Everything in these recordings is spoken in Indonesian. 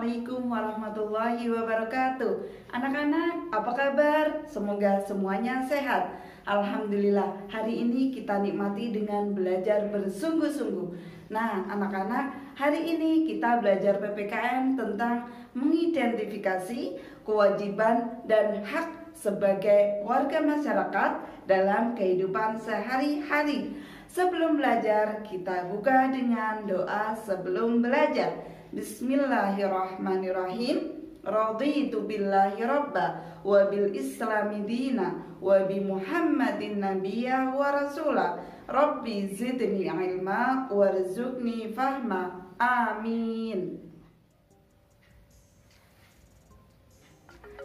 Assalamualaikum warahmatullahi wabarakatuh. Anak-anak, apa kabar? Semoga semuanya sehat. Alhamdulillah, hari ini kita nikmati dengan belajar bersungguh-sungguh. Nah, anak-anak, hari ini kita belajar PPKN tentang mengidentifikasi kewajiban dan hak sebagai warga masyarakat dalam kehidupan sehari-hari. Sebelum belajar, kita buka dengan doa sebelum belajar. Bismillahirrahmanirrahim. Raditu billahi rabba wa bil islami dina wa bi Muhammadin nabiyya wa rasula. Rabbi zidni ilma warzuqni fahma. Amin.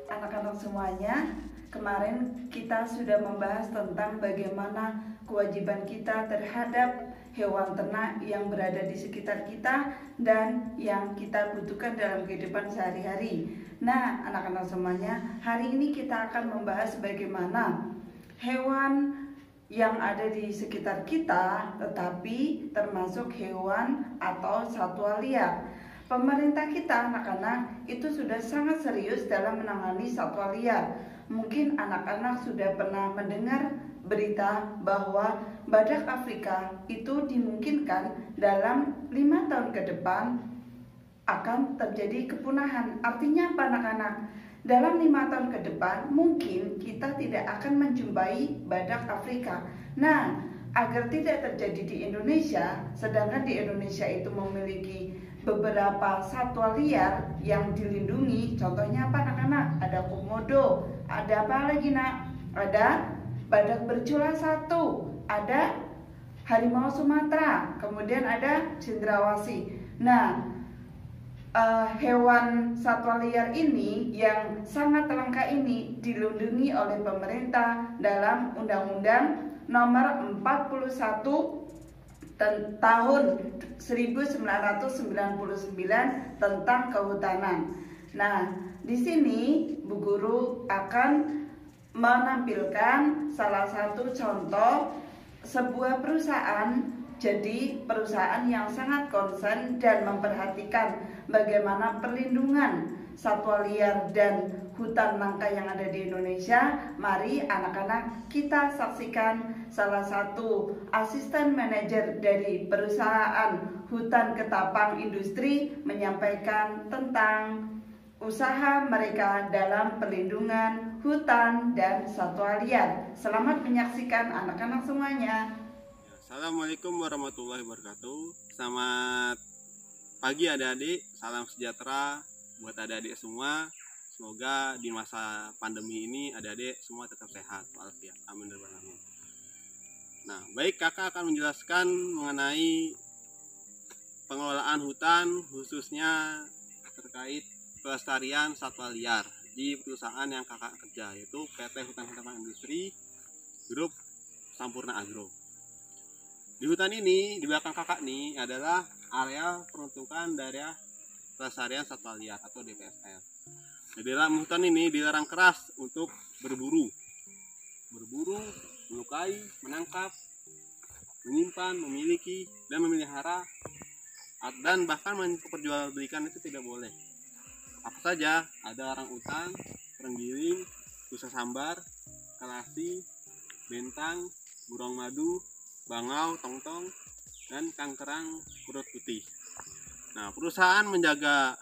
Anak-anak semuanya, kemarin kita sudah membahas tentang bagaimana kewajiban kita terhadap hewan ternak yang berada di sekitar kita dan yang kita butuhkan dalam kehidupan sehari-hari. Nah, anak-anak semuanya, hari ini kita akan membahas bagaimana hewan yang ada di sekitar kita, tetapi termasuk hewan atau satwa liar. Pemerintah kita, anak-anak, itu sudah sangat serius dalam menangani satwa liar. Mungkin anak-anak sudah pernah mendengar berita bahwa badak Afrika itu dimungkinkan dalam 5 tahun ke depan akan terjadi kepunahan. Artinya apa, anak-anak? Dalam 5 tahun ke depan mungkin kita tidak akan menjumpai badak Afrika. Nah, agar tidak terjadi di Indonesia, sedangkan di Indonesia itu memiliki beberapa satwa liar yang dilindungi. Contohnya apa, anak-anak? Ada komodo, ada apa lagi, nak? Ada badak bercula 1, ada harimau Sumatera, kemudian ada cendrawasih. Nah, hewan satwa liar ini yang sangat langka ini dilindungi oleh pemerintah dalam Undang-Undang Nomor 41 tahun 1999 tentang kehutanan. Nah, di sini Bu Guru akan menampilkan salah satu contoh sebuah perusahaan. Jadi perusahaan yang sangat konsen dan memperhatikan bagaimana perlindungan satwa liar dan hutan langka yang ada di Indonesia. Mari anak-anak kita saksikan salah satu asisten manajer dari perusahaan Hutan Ketapang Industri menyampaikan tentang usaha mereka dalam perlindungan hutan dan satwa liar. Selamat menyaksikan anak-anak semuanya. Assalamualaikum warahmatullahi wabarakatuh. Selamat pagi adik-adik, salam sejahtera buat adik-adik semua. Semoga di masa pandemi ini adik-adik semua tetap sehat walafiat. Amin ya rabbal alamin. Nah, baik, kakak akan menjelaskan mengenai pengelolaan hutan, khususnya terkait pelestarian satwa liar di perusahaan yang kakak kerja, yaitu PT Hutan Ketapang Industri Grup Sampurna Agro. Di hutan ini, di belakang kakak nih adalah area peruntukan daerah pelestarian satwa liar atau DPSL. Di dalam hutan ini dilarang keras untuk berburu, melukai, menangkap, menyimpan, memiliki, dan memelihara, dan bahkan memperjualbelikan itu tidak boleh. Apa saja? Ada orangutan, terenggiling, rusa sambar, kelasi, bentang, burung madu, bangau, tongtong, dan kangkerang perut putih. Nah, perusahaan menjaga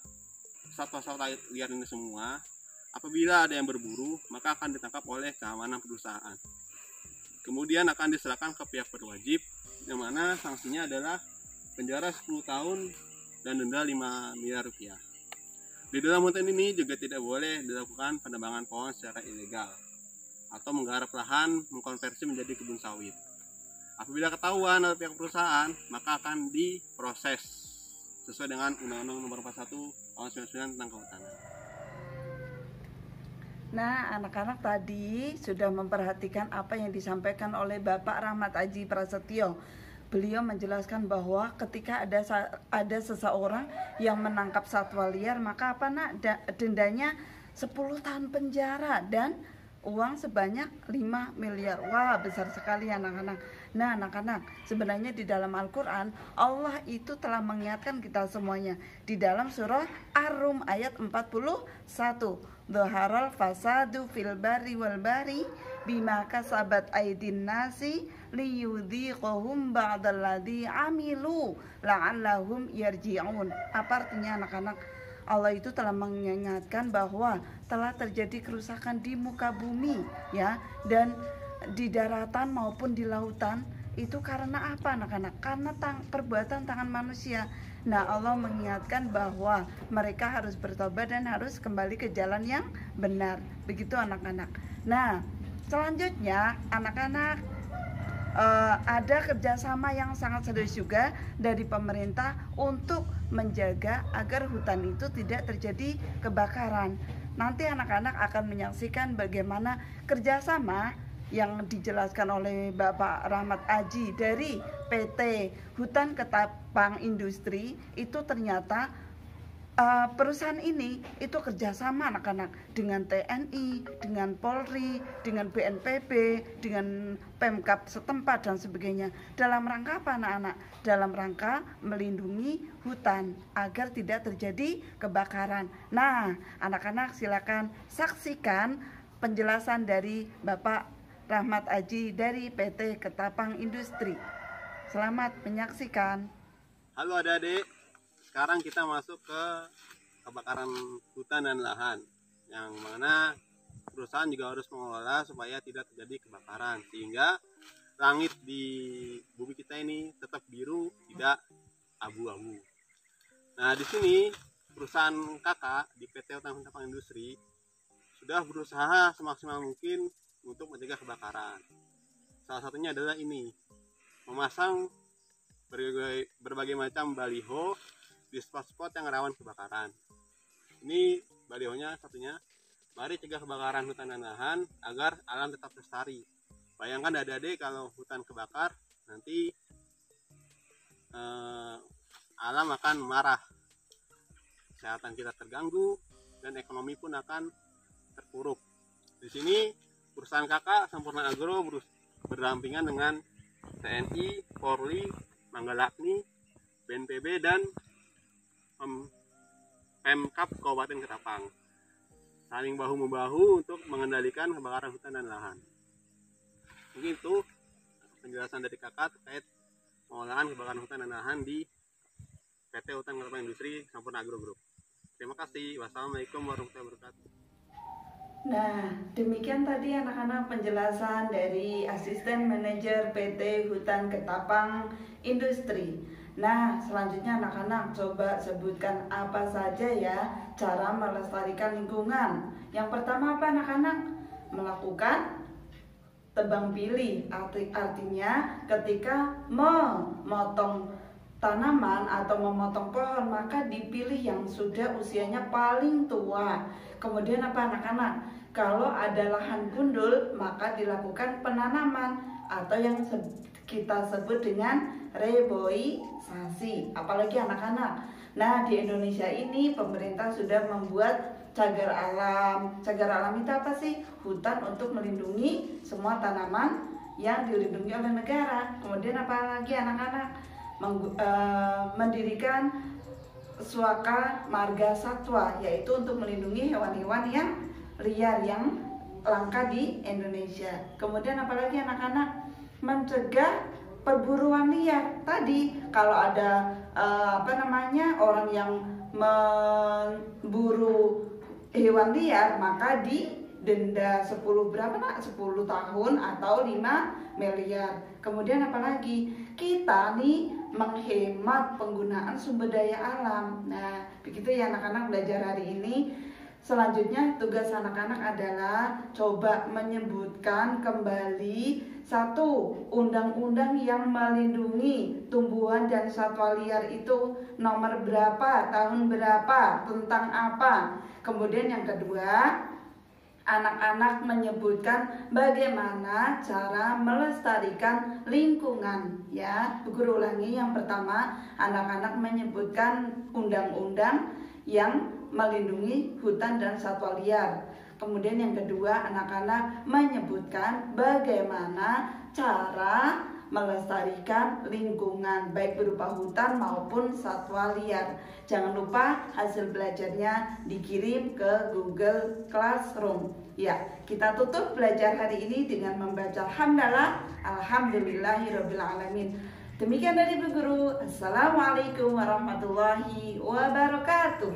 satwa-satwa liar ini semua. Apabila ada yang berburu, maka akan ditangkap oleh keamanan perusahaan. Kemudian akan diserahkan ke pihak berwajib, yang mana sanksinya adalah penjara 10 tahun dan denda 5 miliar rupiah. Di dalam hutan ini juga tidak boleh dilakukan penebangan pohon secara ilegal atau menggarap lahan mengkonversi menjadi kebun sawit. Apabila ketahuan oleh pihak perusahaan, maka akan diproses sesuai dengan Undang-Undang Nomor 41 Tahun 99 tentang Kehutanan. Nah, anak-anak tadi sudah memperhatikan apa yang disampaikan oleh Bapak Rahmat Aji Prasetyo. Beliau menjelaskan bahwa ketika ada seseorang yang menangkap satwa liar, maka apa, nak? Dendanya 10 tahun penjara dan uang sebanyak 5 miliar. Wah, besar sekali anak-anak. Nah anak-anak, sebenarnya di dalam Al-Quran Allah itu telah mengingatkan kita semuanya di dalam surah Ar-Rum ayat 41. Dhaharal fasadu fil barri wal bahri bima kasabat aydin nasi liyudhiqahum ba'dalladzi amilu la'allahum yarji'un. Apa artinya anak-anak? Allah itu telah mengingatkan bahwa telah terjadi kerusakan di muka bumi ya, dan di daratan maupun di lautan. Itu karena apa anak-anak? Karena perbuatan tangan manusia. Nah Allah mengingatkan bahwa mereka harus bertobat dan harus kembali ke jalan yang benar. Begitu anak-anak. Nah selanjutnya anak-anak, ada kerjasama yang sangat serius juga dari pemerintah untuk menjaga agar hutan itu tidak terjadi kebakaran. Nanti anak-anak akan menyaksikan bagaimana kerjasama yang dijelaskan oleh Bapak Rahmat Aji dari PT Hutan Ketapang Industri. Itu ternyata perusahaan ini itu kerjasama anak-anak dengan TNI, dengan Polri, dengan BNPB, dengan Pemkab setempat dan sebagainya. Dalam rangka apa anak-anak? Dalam rangka melindungi hutan agar tidak terjadi kebakaran. Nah anak-anak silakan saksikan penjelasan dari Bapak Rahmat Aji dari PT Ketapang Industri. Selamat menyaksikan. Halo adik-adik, sekarang kita masuk ke kebakaran hutan dan lahan, yang mana perusahaan juga harus mengelola supaya tidak terjadi kebakaran, sehingga langit di bumi kita ini tetap biru, tidak abu-abu. Nah di sini perusahaan kakak di PT Hutan Ketapang Industri sudah berusaha semaksimal mungkin untuk mencegah kebakaran. Salah satunya adalah ini, memasang berbagai macam baliho di spot-spot yang rawan kebakaran. Ini balihonya satunya, mari cegah kebakaran hutan dan lahan agar alam tetap lestari. Bayangkan adik-adik kalau hutan kebakar, nanti alam akan marah, kesehatan kita terganggu, dan ekonomi pun akan terpuruk. Di sini perusahaan kakak Sampurna Agro berdampingan dengan TNI, Polri, Manggalakhni, BNPB, dan Pemkab Kabupaten Ketapang, saling bahu-membahu untuk mengendalikan kebakaran hutan dan lahan. Mungkin itu penjelasan dari kakak terkait pengolahan kebakaran hutan dan lahan di PT Hutan Ketapang Industri Sampurna Agro Group. Terima kasih. Wassalamualaikum warahmatullahi wabarakatuh. Nah, demikian tadi anak-anak penjelasan dari Asisten Manajer PT Hutan Ketapang Industri. Nah, selanjutnya anak-anak coba sebutkan apa saja ya cara melestarikan lingkungan. Yang pertama apa anak-anak? Melakukan tebang pilih, artinya ketika memotong tanaman atau memotong pohon maka dipilih yang sudah usianya paling tua. Kemudian apa anak-anak? Kalau ada lahan gundul maka dilakukan penanaman atau yang kita sebut dengan reboisasi. Apalagi anak-anak. Nah di Indonesia ini pemerintah sudah membuat cagar alam. Cagar alam itu apa sih? Hutan untuk melindungi semua tanaman yang dilindungi oleh negara. Kemudian apa lagi anak-anak? Mendirikan Suaka Marga Satwa, yaitu untuk melindungi hewan-hewan yang liar yang langka di Indonesia. Kemudian apalagi anak-anak? Mencegah perburuan liar. Tadi kalau ada orang yang memburu hewan liar maka didenda 10 tahun atau 5 miliar. Kemudian apalagi? Kita nih menghemat penggunaan sumber daya alam. Nah, begitu ya anak-anak belajar hari ini. Selanjutnya tugas anak-anak adalah coba menyebutkan kembali satu undang-undang yang melindungi tumbuhan dan satwa liar itu nomor berapa, tahun berapa, tentang apa. Kemudian yang kedua, anak-anak menyebutkan bagaimana cara melestarikan lingkungan ya. Guru ulangi, yang pertama anak-anak menyebutkan undang-undang yang melindungi hutan dan satwa liar. Kemudian yang kedua anak-anak menyebutkan bagaimana cara melestarikan lingkungan baik berupa hutan maupun satwa liar. Jangan lupa hasil belajarnya dikirim ke Google Classroom. Ya, kita tutup belajar hari ini dengan membaca hamdalah alhamdulillahirabbil alamin. Demikian dari Bu Guru. Assalamualaikum warahmatullahi wabarakatuh.